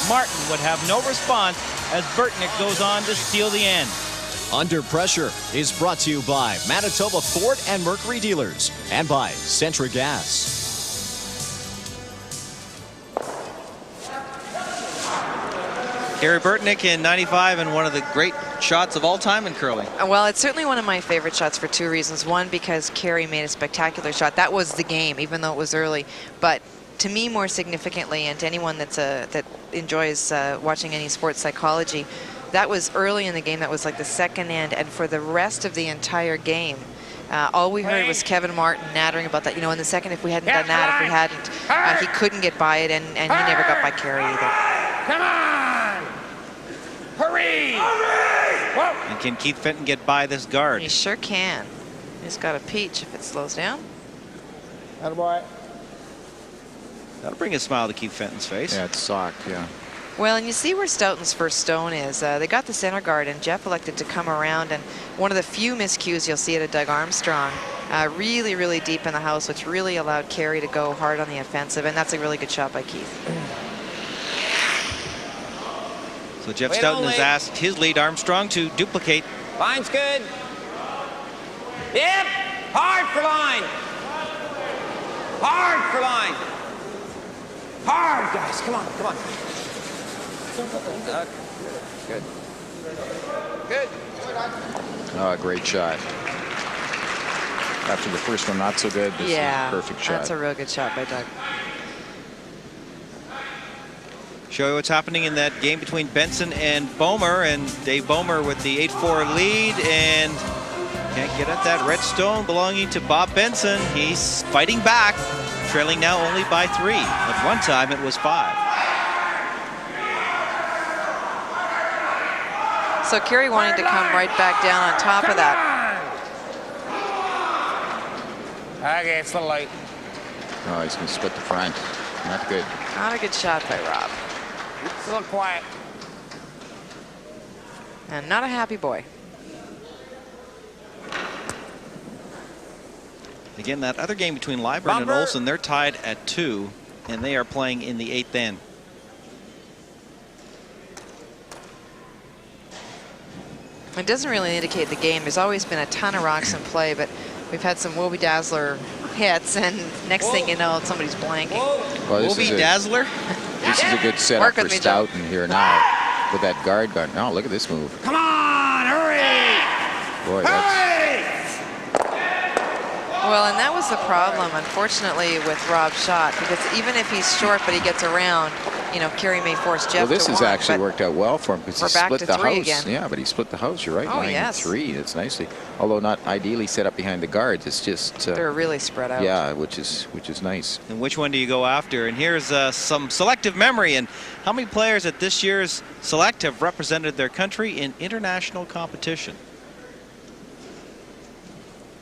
Martin would have no response as Burtnyk goes on to steal the end. Under Pressure is brought to you by Manitoba Ford and Mercury dealers and by Centra Gas. Kerry Burtnyk in 95 and one of the great shots of all time in curling. Well, it's certainly one of my favorite shots for 2 reasons. One, because Kerry made a spectacular shot. That was the game, even though it was early. But to me, more significantly, and to anyone that's that enjoys watching any sports psychology, that was early in the game. That was like the 2nd end, and for the rest of the entire game, All we heard was Kevin Martin nattering about that. You know, in the second, if we hadn't done that, if we hadn't, he couldn't get by it, and he never got by Carey either. Come on! Hurry! And can Keith Fenton get by this guard? He sure can. He's got a peach if it slows down. Attaboy. That'll bring a smile to Keith Fenton's face. Yeah, it's socked, yeah. Well, and you see where Stoughton's first stone is. They got the center guard, and Jeff elected to come around, and one of the few miscues you'll see at a Doug Armstrong, really, really deep in the house, which really allowed Carey to go hard on the offensive, and that's a really good shot by Keith. So Jeff Stoughton has asked his lead Armstrong to duplicate. Line's good. Yep, hard for line. Hard for line. Hard, guys, come on, come on. Good. Good. Oh, great shot. After the first one, not so good. This is a perfect shot. That's a real good shot by Doug. Show you what's happening in that game between Benson and Bomer, and Dave Bomer with the 8-4 lead, and can't get at that red stone belonging to Bob Benson. He's fighting back, trailing now only by 3. At one time, it was 5. So Carey wanting to come right back down on top of that. Okay, it's a little late. Oh, he's going to split the front. Not good. Not a good shot by Rob. It's a little quiet. And not a happy boy. Again, that other game between Liburn and Olsen, they're tied at 2, and they are playing in the 8th end. It doesn't really indicate the game. There's always been a ton of rocks in play, but we've had some Wobie Dazzler hits, and next thing you know, somebody's blanking. Well, Wobie Dazzler? This is a good setup for Stoughton here now with that guard gun. Oh, look at this move. Come on, hurry! Boy, that's... Well, and that was the problem, unfortunately, with Rob's shot, because even if he's short but he gets around, you know, Carey may force Jeff to Well, this has actually worked out well for him because he split the house. Again. Yeah, but he split the house. You're right. Oh, lying yes. at 3. It's nicely, although not ideally set up behind the guards. It's just they're really spread out. Yeah, which is nice. And which one do you go after? And here's some selective memory. And how many players at this year's Select have represented their country in international competition?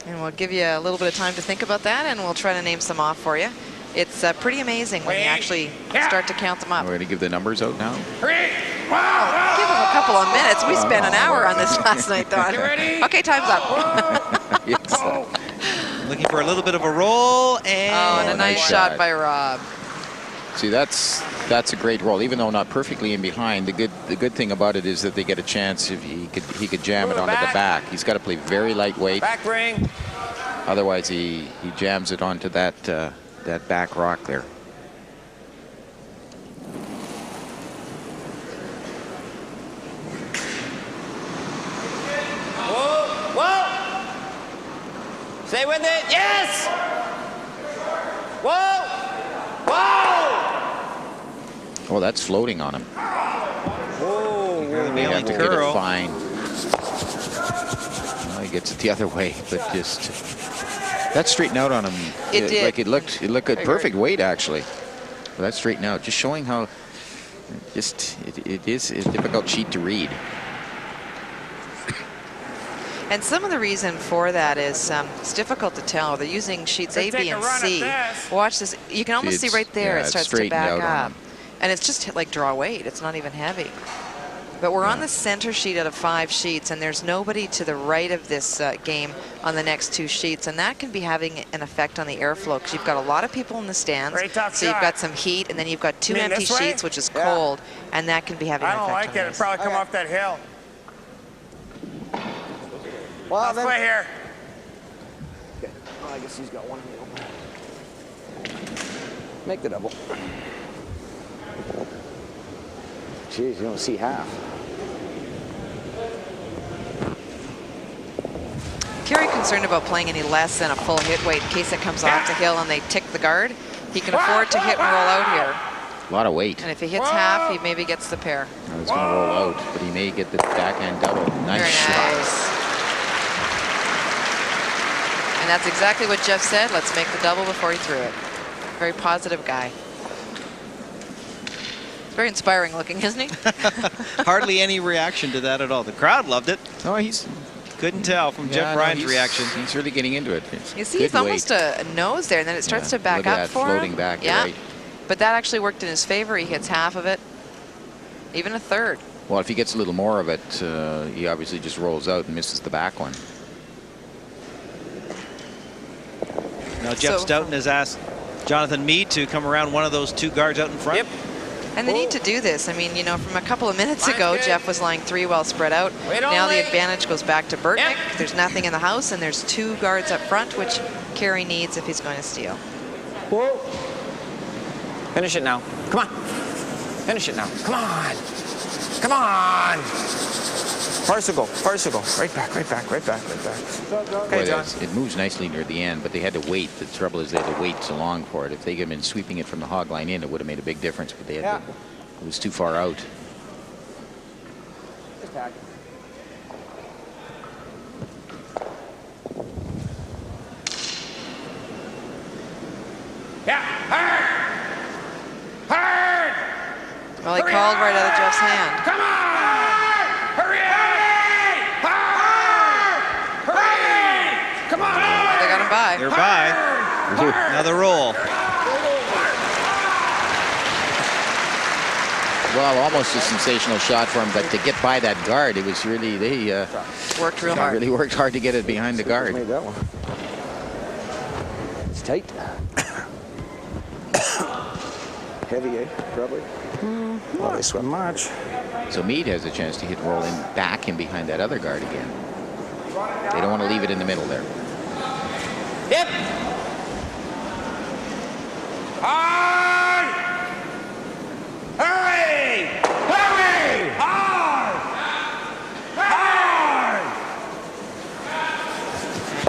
And we'll give you a little bit of time to think about that, and we'll try to name some off for you. It's pretty amazing when you actually start to count them up. We're going to give the numbers out now. Give them a couple of minutes. We spent an hour on this last night, Don. Okay, time's up. Yes. Looking for a little bit of a roll, and, and a nice shot by Rob. See, that's a great roll, even though not perfectly in behind. The good thing about it is that they get a chance if he could jam it onto the back. He's got to play very lightweight. Back ring. Otherwise, he jams it onto that that back rock there. Whoa, whoa! Stay with it. Yes. Whoa, whoa! Oh, that's floating on him. Whoa! They have to get it fine. Well, he gets it the other way, but just that straightened out on him. It did. Like it looked good. Perfect weight actually. Well, that straightened out, just showing how it is a difficult sheet to read. And some of the reason for that is it's difficult to tell. They're using sheets A, B, and C. Watch this. You can almost see right there it starts to back up. And it's just like draw weight. It's not even heavy. But we're on the center sheet out of 5 sheets, and there's nobody to the right of this game on the next 2 sheets, and that can be having an effect on the airflow because you've got a lot of people in the stands, so you've got some heat, and then you've got 2 empty sheets, which is cold, and that can be having an effect on I don't like it. It'll probably come off that hill. Well, let's play here. Okay. Well, I guess he's got one in the open. Make the double. Jeez, you don't see half. Carey concerned about playing any less than a full hit weight in case it comes off the hill and they tick the guard. He can afford to hit and roll out here. A lot of weight. And if he hits half, he maybe gets the pair. No, he's going to roll out, but he may get the backhand double. Nice shot. And that's exactly what Jeff said. Let's make the double before he threw it. Very positive guy. Very inspiring looking, isn't he? Hardly any reaction to that at all. The crowd loved it. No, he's couldn't tell from Jeff Bryant's reaction. He's really getting into it. You see, it's almost a nose there, and then it starts to back up for him. Floating back, yeah. right. But that actually worked in his favor. He hits half of it, even a third. Well, if he gets a little more of it, he obviously just rolls out and misses the back one. Now Jeff Stoughton has asked Jonathan Meade to come around one of those two guards out in front. Yep. And they need to do this. I mean, you know, from a couple of minutes ago, Jeff was lying 3 well spread out. Now the advantage goes back to Burtnyk. Yep. There's nothing in the house, and there's 2 guards up front, which Carey needs if he's going to steal. Whoa. Finish it now. Come on. Finish it now. Come on. Come on. Farcical. Right back. Okay, John. It moves nicely near the end, but they had to wait. The trouble is they had to wait so long for it. If they had been sweeping it from the hog line in, it would have made a big difference, but they had to, it was too far out. Hard! Well, he called right out of Jeff's hand. Come on! Come on! They got him by. They're by. Another roll. Well, almost a sensational shot for him, but to get by that guard, it was really, they worked real hard. Really worked hard to get it behind the guard. Made that one. It's tight. Heavy, eh? Probably. Well, they swim much. So Meade has a chance to hit roll in back and behind that other guard again. They don't want to leave it in the middle there. Yep. Hard! Hurry! Hurry! Hard! Hard!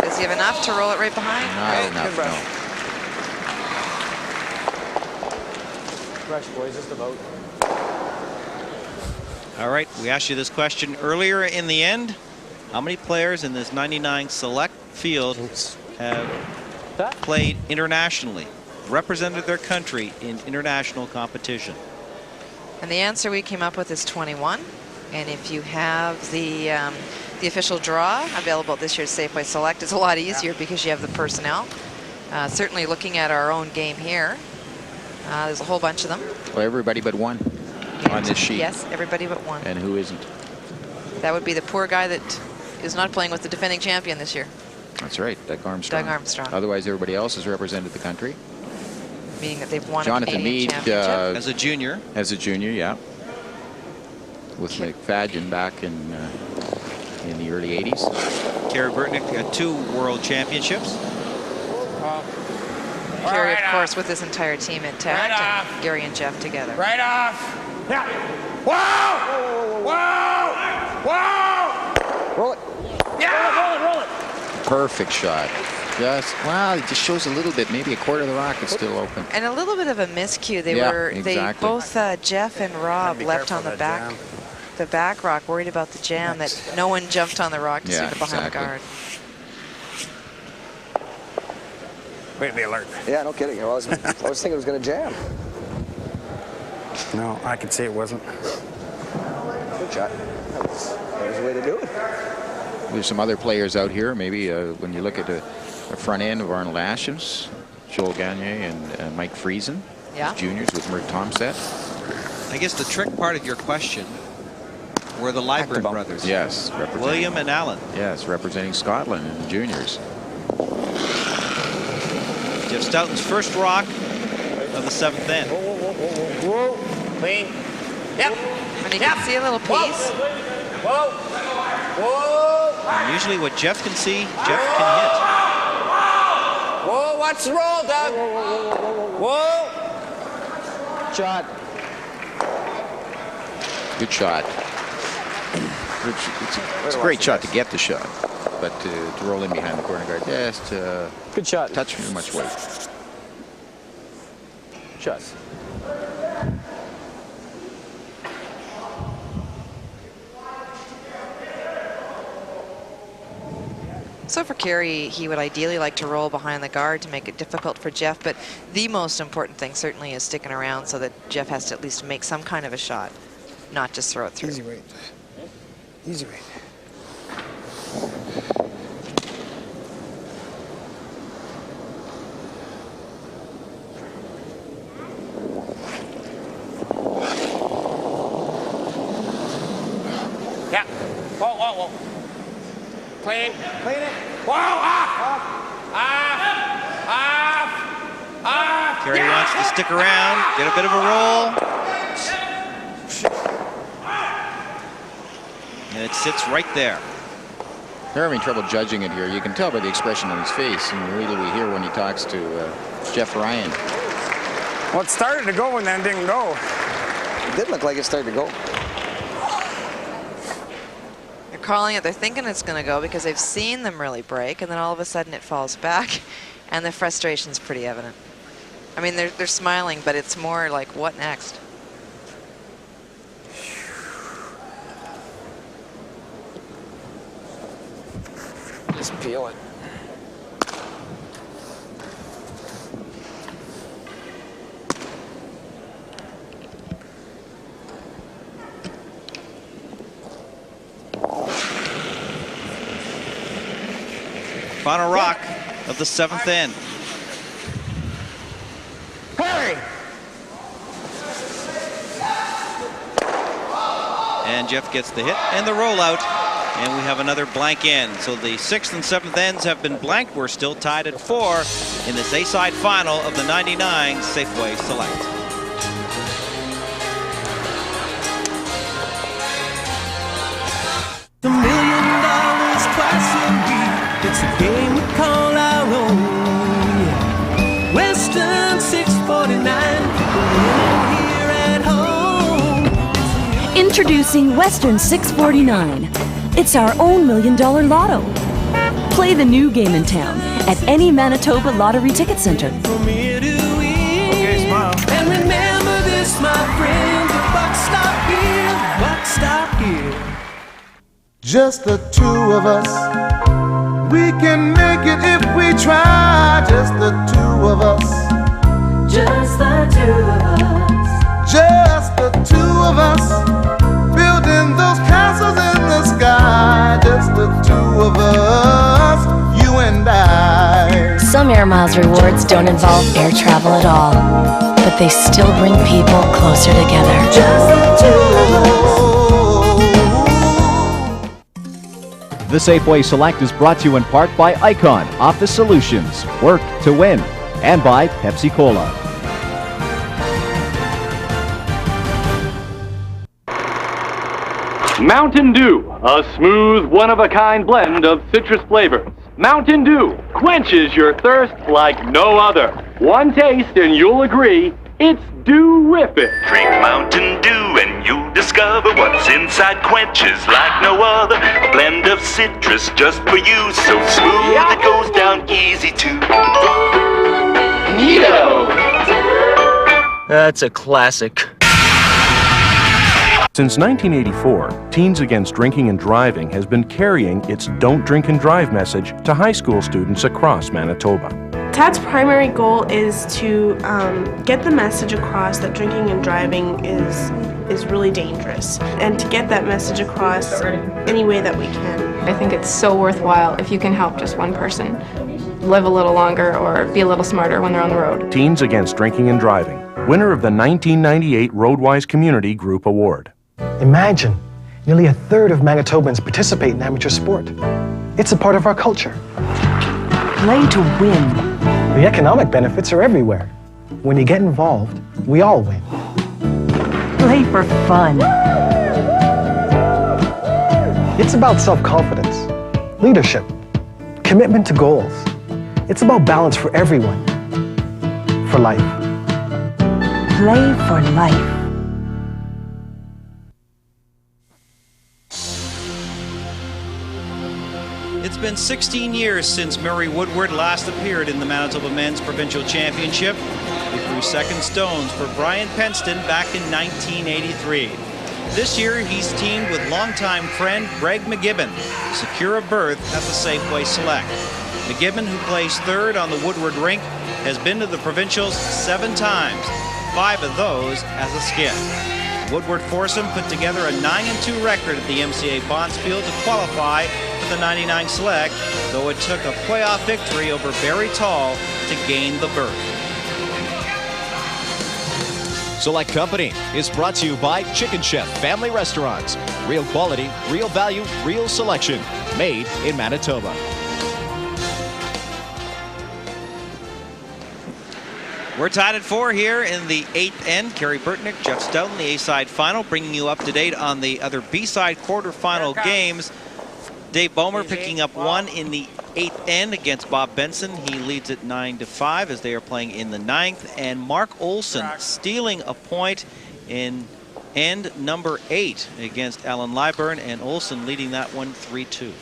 Does he have enough to roll it right behind? Not enough, no. Fresh, boys, just about. All right, we asked you this question earlier in the end. How many players in this 99 select field have played internationally, represented their country in international competition? And the answer we came up with is 21. And if you have the official draw available at this year's Safeway Select, it's a lot easier because you have the personnel. Certainly looking at our own game here, there's a whole bunch of them. Well, everybody but one on this sheet. Yes, everybody but one. And who isn't? That would be the poor guy that is not playing with the defending champion this year. That's right, Doug Armstrong. Doug Armstrong. Otherwise, everybody else has represented the country. Meaning that they've won Jonathan a Canadian Meade, championship. As a junior. As a junior, yeah. With McFadden back in the early 80s. Kerry Burtnyk got 2 world championships. Kerry, of course, with his entire team intact, and Gary and Jeff together. Right off. Yeah. Whoa! Whoa! Whoa! Roll it. Yeah! Roll it. Perfect shot. Just, well, it just shows a little bit. Maybe a quarter of the rock is still open. And a little bit of a miscue. They both Jeff and Rob left on the back rock, worried about the jam, that no one jumped on the rock to see the behind the guard. Way to be alert. Yeah, no kidding. I was thinking it was going to jam. No, I could say it wasn't. Good shot. That was the way to do it. There's some other players out here. Maybe when you look at the front end of Arnold Ashams, Joel Gagne and Mike Friesen, juniors with Mert Tomset. I guess the trick part of your question were the Lyburn brothers. Yes, William and Alan. Yes, representing Scotland in the juniors. Jeff Stoughton's first rock of the 7th end. Whoa. Clean. Yep. And you can see a little piece. Whoa. Whoa. And usually what Jeff can see, Jeff can hit. Whoa, watch the roll, Doug. Whoa. Shot. Good shot. It's a great shot to get the shot, but to roll in behind the corner guard, just good shot. Touch too much weight. Shot. So for Carey, he would ideally like to roll behind the guard to make it difficult for Jeff, but the most important thing certainly is sticking around so that Jeff has to at least make some kind of a shot, not just throw it through. Easy weight. Easy weight. Yeah. Whoa, whoa, whoa. Clean. Clean it. Whoa, off. Off. Carey wants to stick around, get a bit of a roll. And it sits right there. They're having trouble judging it here. You can tell by the expression on his face, and really we hear when he talks to Jeff Ryan. Well, it started to go and then didn't go. It did look like it started to go. They're calling it, they're thinking it's going to go because they've seen them really break, and then all of a sudden it falls back, and the frustration's pretty evident. I mean, they're smiling, but it's more like, what next? Just peel it. Final rock of the 7th end. Carey! And Jeff gets the hit and the rollout. And we have another blank end. So the 6th and 7th ends have been blanked. We're still tied at 4 in this A-side final of the 99 Safeway Select. $1 million twice a week. It's a game we call our own. Western 649. Here at home. Introducing Western 649. It's our own $1 million lotto. Play the new game in town at any Manitoba lottery ticket center. From ear to ear. Okay, smile. And remember this, my friend, the buck stop here, buck stop here. Just the two of us. We can make it if we try. Just the two of us. Just the two of us. Just the two of us. Building those castles in the sky. Just the two of us, you and I. Some Air Miles rewards don't involve air travel at all, but they still bring people closer together. Just the two of us. The Safeway Select is brought to you in part by Icon, Office Solutions, Work to Win, and by Pepsi Cola. Mountain Dew, a smooth, one-of-a-kind blend of citrus flavors. Mountain Dew quenches your thirst like no other. One taste and you'll agree, it's dew-rific. Drink Mountain Dew and you'll discover what's inside quenches like no other. A blend of citrus just for you, so smooth it goes down easy too. Neato! That's a classic. Since 1984, Teens Against Drinking and Driving has been carrying its Don't Drink and Drive message to high school students across Manitoba. TAD's primary goal is to get the message across that drinking and driving is really dangerous, and to get that message across any way that we can. I think it's so worthwhile if you can help just one person live a little longer or be a little smarter when they're on the road. Teens Against Drinking and Driving, winner of the 1998 Roadwise Community Group Award. Imagine, nearly a third of Manitobans participate in amateur sport. It's a part of our culture. Play to win. The economic benefits are everywhere. When you get involved, we all win. Play for fun. It's about self-confidence, leadership, commitment to goals. It's about balance for everyone, for life. Play for life. It's been 16 years since Murray Woodward last appeared in the Manitoba Men's Provincial Championship. He threw second stones for Brian Penston back in 1983. This year, he's teamed with longtime friend Greg McGibbon to secure a berth at the Safeway Select. McGibbon, who plays third on the Woodward rink, has been to the Provincials 7 times, 5 of those as a skip. Woodward foursome put together a 9-2 record at the MCA Bondsfield to qualify for the 99 Select, though it took a playoff victory over Barry Tall to gain the berth. Select Company is brought to you by Chicken Chef Family Restaurants. Real quality, real value, real selection. Made in Manitoba. We're tied at 4 here in the 8th end. Kerry Burtnyk, Jeff Stoughton, the A-side final, bringing you up to date on the other B-side quarterfinal games. Dave Bomer picking up 1 in the 8th end against Bob Benson. He leads at 9-5 as they are playing in the 9th. And Mark Olson stealing a point in end number 8 against Alan Lyburn, and Olson leading that one 3-2.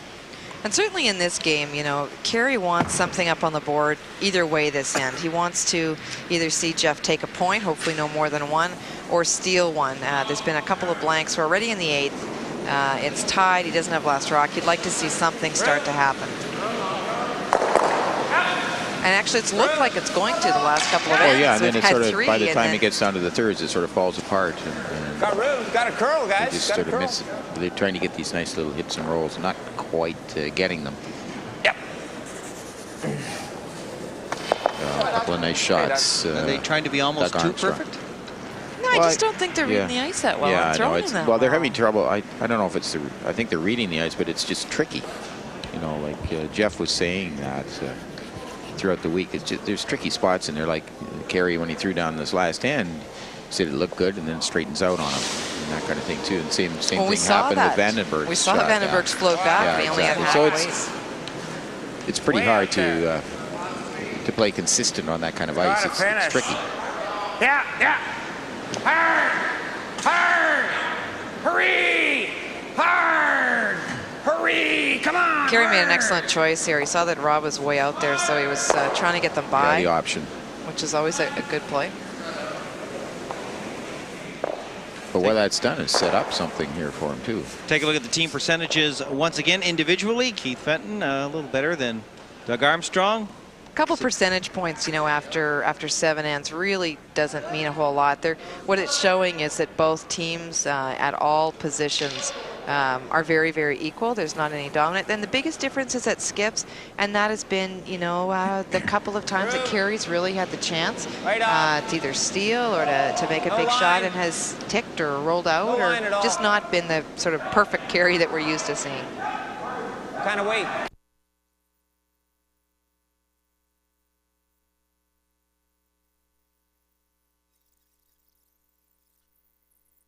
And certainly in this game, you know, Kerry wants something up on the board either way this end. He wants to either see Jeff take a point, hopefully no more than 1, or steal 1. There's been a couple of blanks. We're already in the 8th. It's tied. He doesn't have last rock. He'd like to see something start to happen. And actually, it's looked like it's going to the last couple of ends. Well, yeah, so and then it sort of, 3, by the time it gets down to the thirds, it sort of falls apart. And Got room. Got a curl, guys. just Got sort a of curl. miss. They're trying to get these nice little hits and rolls, not quite getting them. Yep. A couple of nice shots. Are they trying to be almost too Armstrong. perfect? No, I just don't think they're reading the ice that well. Yeah, and throwing them that well, they're well. having trouble. I don't know if it's the. I think they're reading the ice, but it's just tricky. You know, like Jeff was saying that throughout the week. It's just, there's tricky spots, and they're like Kerry when he threw down this last end, said it looked good, and then straightens out on him, and that kind of thing too. And same thing happened with Vandenberg. We saw Vandenberg's float back. Yeah, They only had exactly. half So weight. it's pretty hard to play consistent on that kind of ice. It's tricky. Yeah, yeah. Hard! Hard! Hurry! Hard! Hurry! Come on! Kerry made an excellent choice here. He saw that Rob was way out there, so he was trying to get them by. Yeah, the option. Which is always a good play. But what that's done is set up something here for him too. Take a look at the team percentages once again individually. Keith Fenton a little better than Doug Armstrong. A couple percentage points, you know, after 7 ends really doesn't mean a whole lot. What it's showing is that both teams at all positions are very, very equal. There's not any dominant. Then the biggest difference is at skips, and that has been, you know, the couple of times that Kerry's really had the chance to either steal or to make a big shot and has ticked or rolled out or just not been the sort of perfect Kerry that we're used to seeing. Kind of weight.